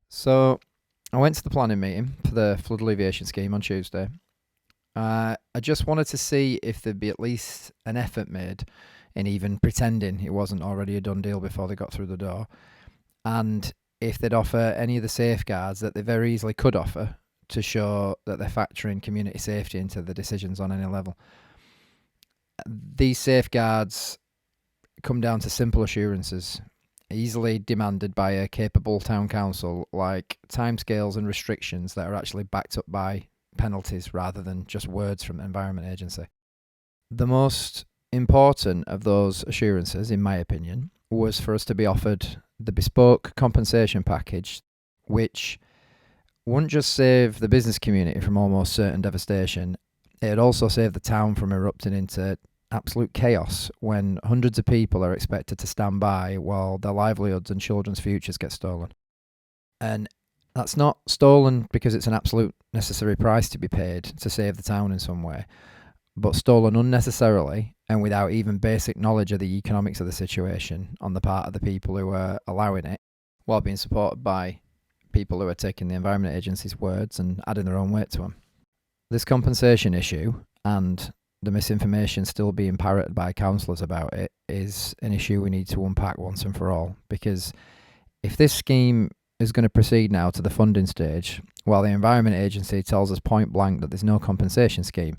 So I went to the planning meeting for the Flood Alleviation Scheme on Tuesday. I just wanted to see if there'd be at least an effort made in even pretending it wasn't already a done deal before they got through the door, and if they'd offer any of the safeguards that they very easily could offer to show that they're factoring community safety into the decisions on any level. These safeguards come down to simple assurances easily demanded by a capable town council, like timescales and restrictions that are actually backed up by penalties rather than just words from the Environment Agency. The most important of those assurances, in my opinion, was for us to be offered the bespoke compensation package, which wouldn't just save the business community from almost certain devastation, it'd also save the town from erupting into absolute chaos when hundreds of people are expected to stand by while their livelihoods and children's futures get stolen. And that's not stolen because it's an absolute necessary price to be paid to save the town in some way, but stolen unnecessarily and without even basic knowledge of the economics of the situation on the part of the people who are allowing it, while being supported by people who are taking the Environment Agency's words and adding their own weight to them. This compensation issue and the misinformation still being parroted by councillors about it is an issue we need to unpack once and for all, because if this scheme is going to proceed now to the funding stage, while the Environment Agency tells us point blank that there's no compensation scheme,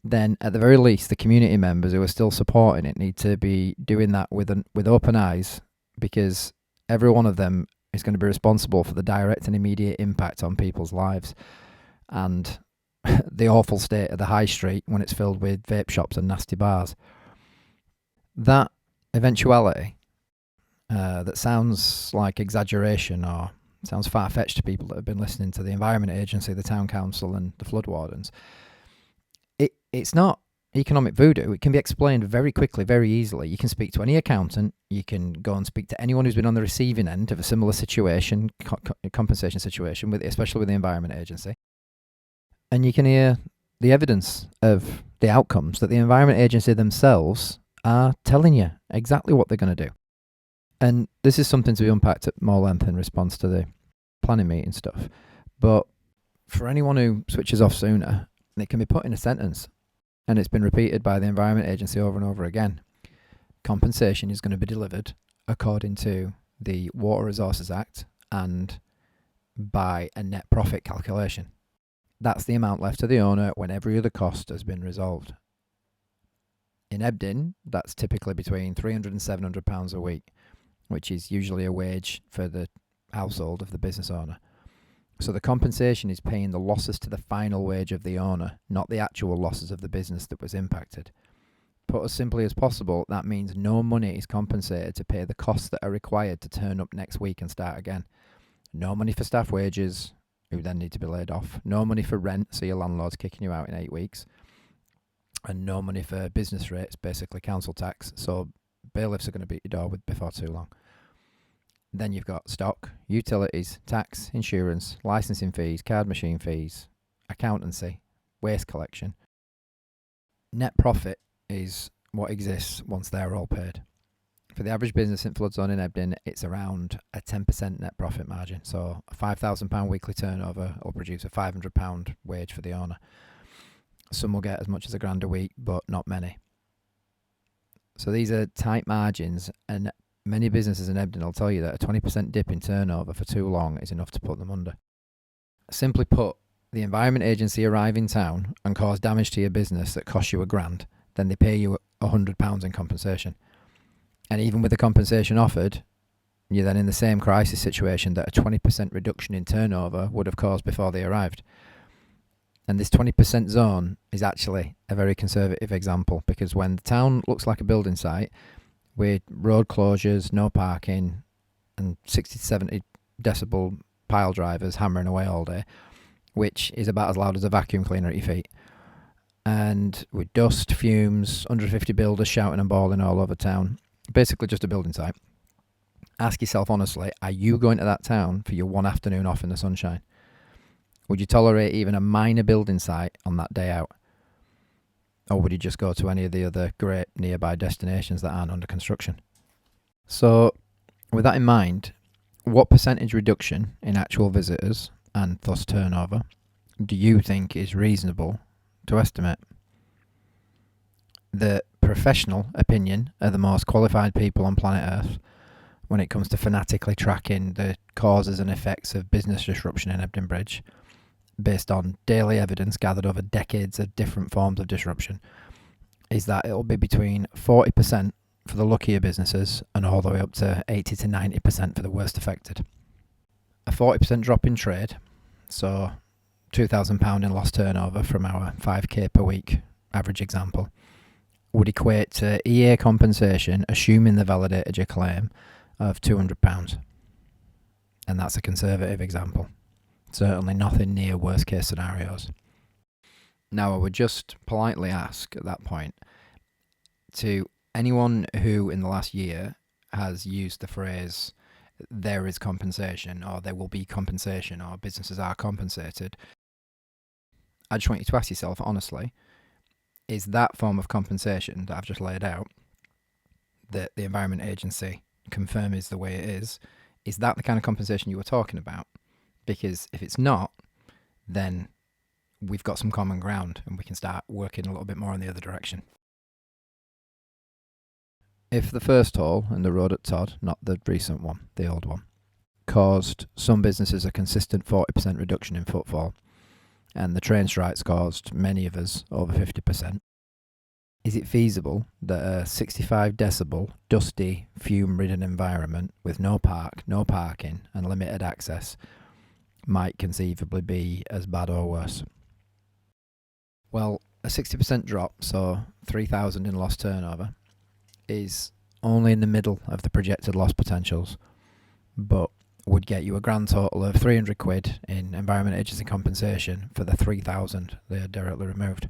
then at the very least the community members who are still supporting it need to be doing that with open eyes, because every one of them is going to be responsible for the direct and immediate impact on people's lives and the awful state of the high street when it's filled with vape shops and nasty bars. That eventuality, that sounds like exaggeration or sounds far-fetched to people that have been listening to the Environment Agency, the Town Council and the flood wardens, it's not economic voodoo. It can be explained very quickly, very easily. You can speak to any accountant. You can go and speak to anyone who's been on the receiving end of a similar situation, compensation situation, especially with the Environment Agency. And you can hear the evidence of the outcomes that the Environment Agency themselves are telling you exactly what they're going to do. And this is something to be unpacked at more length in response to the planning meeting stuff. But for anyone who switches off sooner, it can be put in a sentence. And it's been repeated by the Environment Agency over and over again. Compensation is going to be delivered according to the Water Resources Act and by a net profit calculation. That's the amount left to the owner when every other cost has been resolved. In Hebden, that's typically between £300 and £700 a week, which is usually a wage for the household of the business owner. So the compensation is paying the losses to the final wage of the owner, not the actual losses of the business that was impacted. Put as simply as possible, that means no money is compensated to pay the costs that are required to turn up next week and start again. No money for staff wages, who then need to be laid off. No money for rent, so your landlord's kicking you out in 8 weeks. And no money for business rates, basically council tax, so bailiffs are going to beat your door with before too long. Then you've got stock, utilities, tax, insurance, licensing fees, card machine fees, accountancy, waste collection. Net profit is what exists once they're all paid. For the average business in flood zone in Hebden, it's around a 10% net profit margin. So a £5,000 weekly turnover will produce a £500 wage for the owner. Some will get as much as £1,000 a week, but not many. So these are tight margins, and many businesses in Hebden will tell you that a 20% dip in turnover for too long is enough to put them under. Simply put, the Environment Agency arrive in town and cause damage to your business that costs you £1,000, then they pay you £100 in compensation. And even with the compensation offered, you're then in the same crisis situation that a 20% reduction in turnover would have caused before they arrived. And this 20% zone is actually a very conservative example, because when the town looks like a building site, with road closures, no parking, and 60 to 70 decibel pile drivers hammering away all day, which is about as loud as a vacuum cleaner at your feet, and with dust, fumes, 150 builders shouting and bawling all over town, basically just a building site. Ask yourself honestly, are you going to that town for your one afternoon off in the sunshine? Would you tolerate even a minor building site on that day out? Or would you just go to any of the other great nearby destinations that aren't under construction? So, with that in mind, What percentage reduction in actual visitors, and thus turnover, do you think is reasonable to estimate? The professional opinion of the most qualified people on planet Earth when it comes to fanatically tracking the causes and effects of business disruption in Hebden Bridge, based on daily evidence gathered over decades of different forms of disruption, is that it'll be between 40% for the luckier businesses and all the way up to 80 to 90% for the worst affected. A 40% drop in trade, so £2,000 in lost turnover from our 5k per week average example, would equate to EA compensation, assuming they validated your claim, of £200. And that's a conservative example. Certainly nothing near worst case scenarios. Now, I would just politely ask at that point to anyone who in the last year has used the phrase there is compensation, or there will be compensation, or businesses are compensated, I just want you to ask yourself honestly, is that form of compensation that I've just laid out, that the Environment Agency confirm is the way it is that the kind of compensation you were talking about? Because if it's not, then we've got some common ground and we can start working a little bit more in the other direction. If the first hole in the road at Todd, not the recent one, the old one, caused some businesses a consistent 40% reduction in footfall, and the train strikes caused many of us over 50%, is it feasible that a 65 decibel, dusty, fume-ridden environment with no park, no parking, and limited access might conceivably be as bad or worse? Well, a 60% drop, so 3,000 in lost turnover, is only in the middle of the projected loss potentials, but would get you a grand total of £300 in Environment Agency compensation for the 3,000 they had directly removed.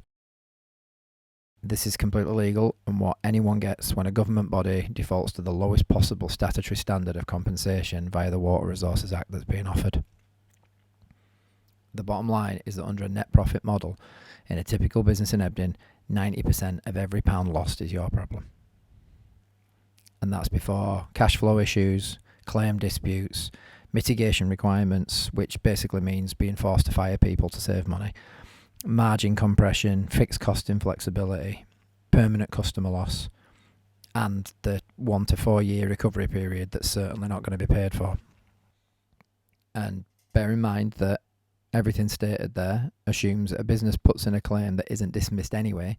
This is completely legal and what anyone gets when a government body defaults to the lowest possible statutory standard of compensation via the Water Resources Act that's being offered. The bottom line is that under a net profit model, in a typical business in Hebden, 90% of every pound lost is your problem. And that's before cash flow issues, claim disputes, mitigation requirements, which basically means being forced to fire people to save money, margin compression, fixed cost inflexibility, permanent customer loss, and the 1 to 4 year recovery period that's certainly not going to be paid for. And bear in mind that everything stated there assumes that a business puts in a claim that isn't dismissed anyway,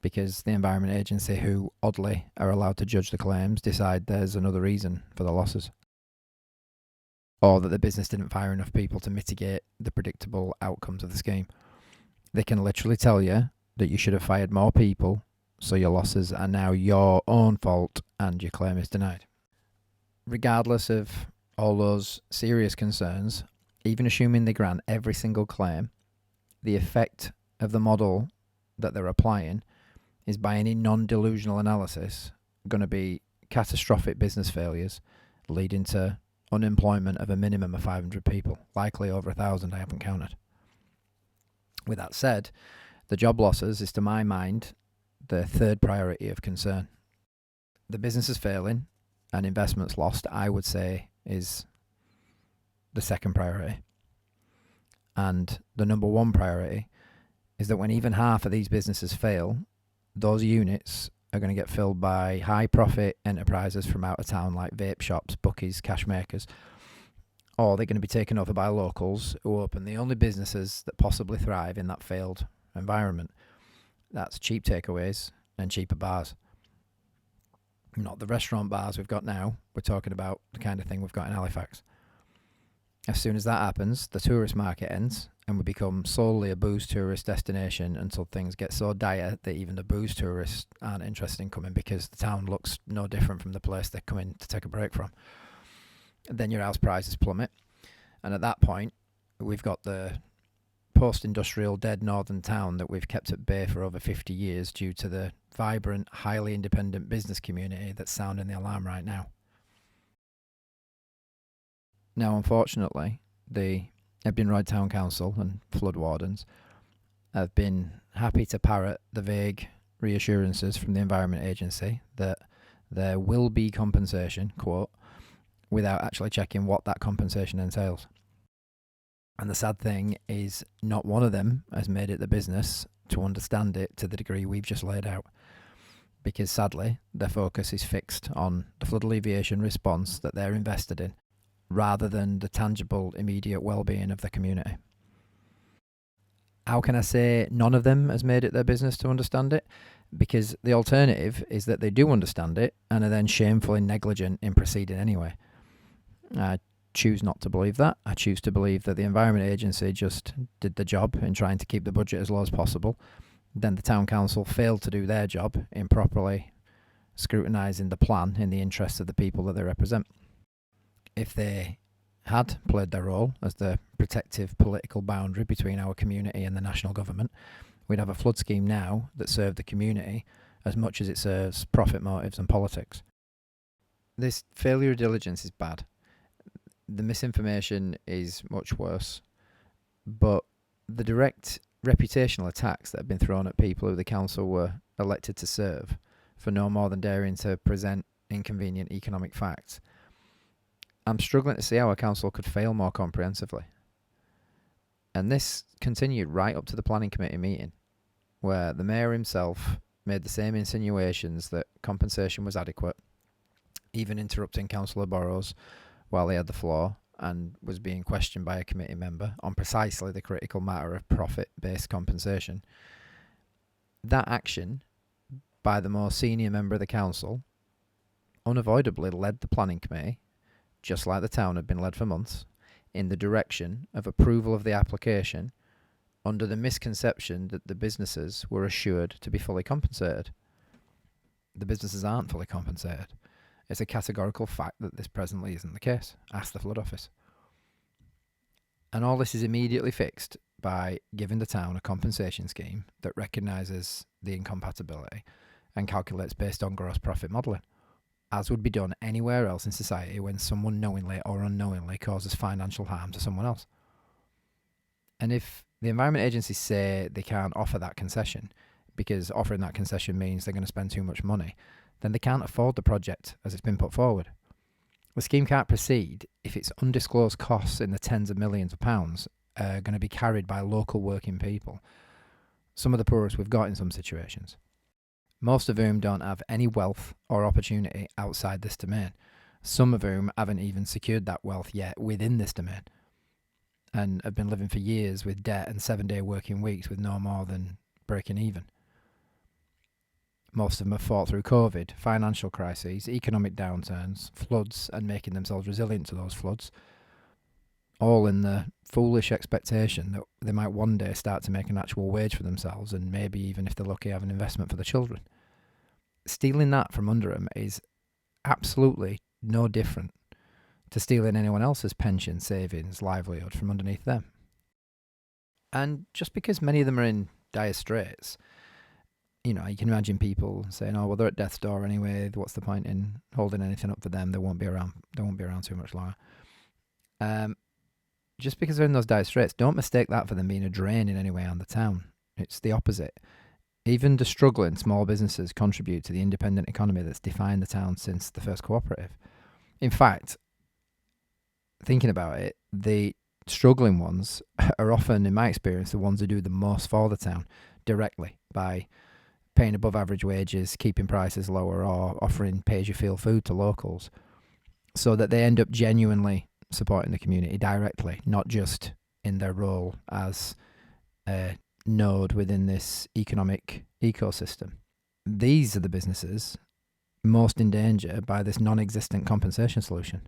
because the Environment Agency, who oddly are allowed to judge the claims, decide there's another reason for the losses, or that the business didn't fire enough people to mitigate the predictable outcomes of the scheme. They can literally tell you that you should have fired more people, so your losses are now your own fault and your claim is denied. Regardless of all those serious concerns, even assuming they grant every single claim, the effect of the model that they're applying is, by any non-delusional analysis, going to be catastrophic business failures leading to unemployment of a minimum of 500 people, likely over 1,000, I haven't counted. With that said, the job losses is, to my mind, the third priority of concern. The business is failing and investments lost, I would say, is the second priority. And the number one priority is that when even half of these businesses fail, those units are going to get filled by high profit enterprises from out of town like vape shops, bookies, cash makers, or they're going to be taken over by locals who open the only businesses that possibly thrive in that failed environment. That's cheap takeaways and cheaper bars. Not the restaurant bars we've got now. We're talking about the kind of thing we've got in Halifax. As soon as that happens, the tourist market ends and we become solely a booze tourist destination until things get so dire that even the booze tourists aren't interested in coming because the town looks no different from the place they're coming to take a break from. Then your house prices plummet, and at that point we've got the post-industrial dead northern town that we've kept at bay for over 50 years due to the vibrant, highly independent business community that's sounding the alarm right now. Now, unfortunately, the Hebden Royd Town Council and flood wardens have been happy to parrot the vague reassurances from the Environment Agency that there will be compensation, quote, without actually checking what that compensation entails. And the sad thing is, not one of them has made it the business to understand it to the degree we've just laid out. Because sadly, their focus is fixed on the flood alleviation response that they're invested in, rather than the tangible, immediate well-being of the community. How can I say none of them has made it their business to understand it? Because the alternative is that they do understand it and are then shamefully negligent in proceeding anyway. I choose not to believe that. I choose to believe that the Environment Agency just did the job in trying to keep the budget as low as possible. Then the Town Council failed to do their job in properly scrutinising the plan in the interests of the people that they represent. If they had played their role as the protective political boundary between our community and the national government, we'd have a flood scheme now that served the community as much as it serves profit motives and politics. This failure of diligence is bad. The misinformation is much worse. But the direct reputational attacks that have been thrown at people who the council were elected to serve for no more than daring to present inconvenient economic facts, I'm struggling to see how a council could fail more comprehensively. And this continued right up to the planning committee meeting, where the mayor himself made the same insinuations that compensation was adequate, even interrupting Councillor Burrows while he had the floor and was being questioned by a committee member on precisely the critical matter of profit-based compensation. That action by the more senior member of the council unavoidably led the planning committee, just like the town had been led for months, in the direction of approval of the application under the misconception that the businesses were assured to be fully compensated. The businesses aren't fully compensated. It's a categorical fact that this presently isn't the case. Ask the Flood Office. And all this is immediately fixed by giving the town a compensation scheme that recognises the incompatibility and calculates based on gross profit modelling, as would be done anywhere else in society when someone knowingly or unknowingly causes financial harm to someone else. And if the Environment Agency say they can't offer that concession because offering that concession means they're going to spend too much money, then they can't afford the project as it's been put forward. The scheme can't proceed if its undisclosed costs in the tens of millions of pounds are going to be carried by local working people, some of the poorest we've got in some situations, most of whom don't have any wealth or opportunity outside this domain, some of whom haven't even secured that wealth yet within this domain, and have been living for years with debt and 7-day working weeks with no more than breaking even. Most of them have fought through COVID, financial crises, economic downturns, floods, and making themselves resilient to those floods, all in the foolish expectation that they might one day start to make an actual wage for themselves and maybe even, if they're lucky, have an investment for the children. Stealing that from under them is absolutely no different to stealing anyone else's pension, savings, livelihood from underneath them. And just because many of them are in dire straits, you can imagine people saying, "Oh, well, they're at death's door anyway. What's the point in holding anything up for them? They won't be around. They won't be around too much longer." Just because they're in those dire straits, don't mistake that for them being a drain in any way on the town. It's the opposite. Even the struggling small businesses contribute to the independent economy that's defined the town since the first cooperative. In fact, thinking about it, the struggling ones are often, in my experience, the ones who do the most for the town directly by paying above average wages, keeping prices lower, or offering pay-as-you-feel food to locals, so that they end up genuinely supporting the community directly, not just in their role as a node within this economic ecosystem. These are the businesses most in danger by this non-existent compensation solution.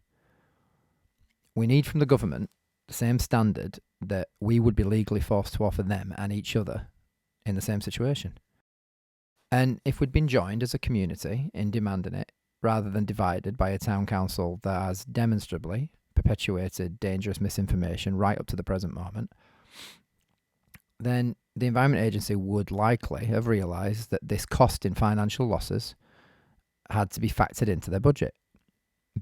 We need from the government the same standard that we would be legally forced to offer them and each other in the same situation. And if we'd been joined as a community in demanding it, rather than divided by a town council that has demonstrably perpetuated dangerous misinformation right up to the present moment, then the Environment Agency would likely have realised that this cost in financial losses had to be factored into their budget.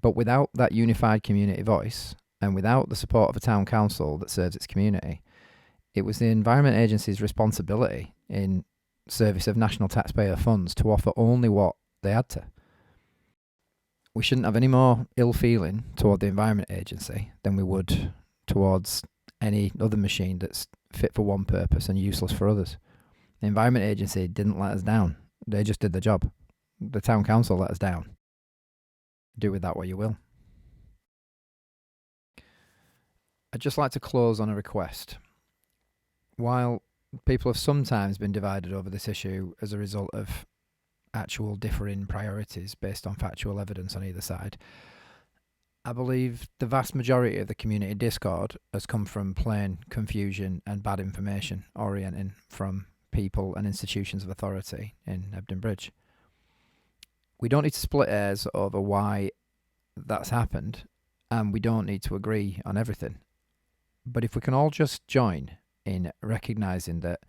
But without that unified community voice, and without the support of a town council that serves its community, it was the Environment Agency's responsibility in service of national taxpayer funds to offer only what they had to. we shouldn't have any more ill feeling toward the Environment Agency than we would towards any other machine that's fit for one purpose and useless for others. The Environment Agency didn't let us down. They just did the job. The town council let us down. Do with that what you will. I'd just like to close on a request. While people have sometimes been divided over this issue as a result of actual differing priorities based on factual evidence on either side, I believe the vast majority of the community discord has come from plain confusion and bad information orienting from people and institutions of authority in Hebden Bridge. We don't need to split hairs over why that's happened, and we don't need to agree on everything. But if we can all just join in recognising that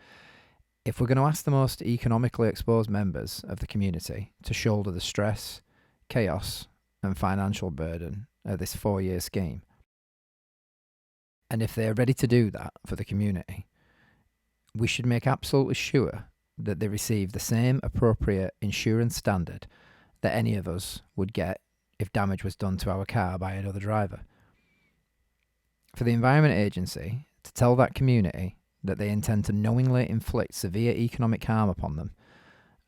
if we're going to ask the most economically exposed members of the community to shoulder the stress, chaos and financial burden of this 4-year scheme, and if they're ready to do that for the community, we should make absolutely sure that they receive the same appropriate insurance standard that any of us would get if damage was done to our car by another driver. For the Environment Agency to tell that community that they intend to knowingly inflict severe economic harm upon them,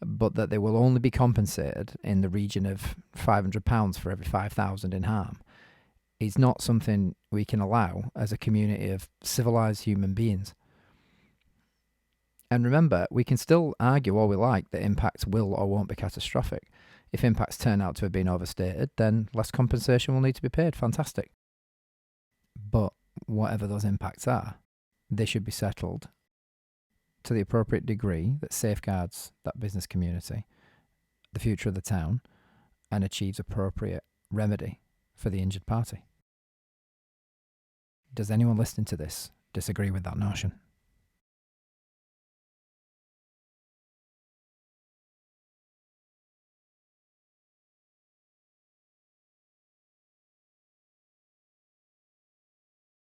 but that they will only be compensated in the region of £500 for every 5,000 in harm, is not something we can allow as a community of civilised human beings. And remember, we can still argue all we like that impacts will or won't be catastrophic. If impacts turn out to have been overstated, then less compensation will need to be paid. Fantastic. But whatever those impacts are, they should be settled to the appropriate degree that safeguards that business community, the future of the town, and achieves appropriate remedy for the injured party. Does anyone listening to this disagree with that notion?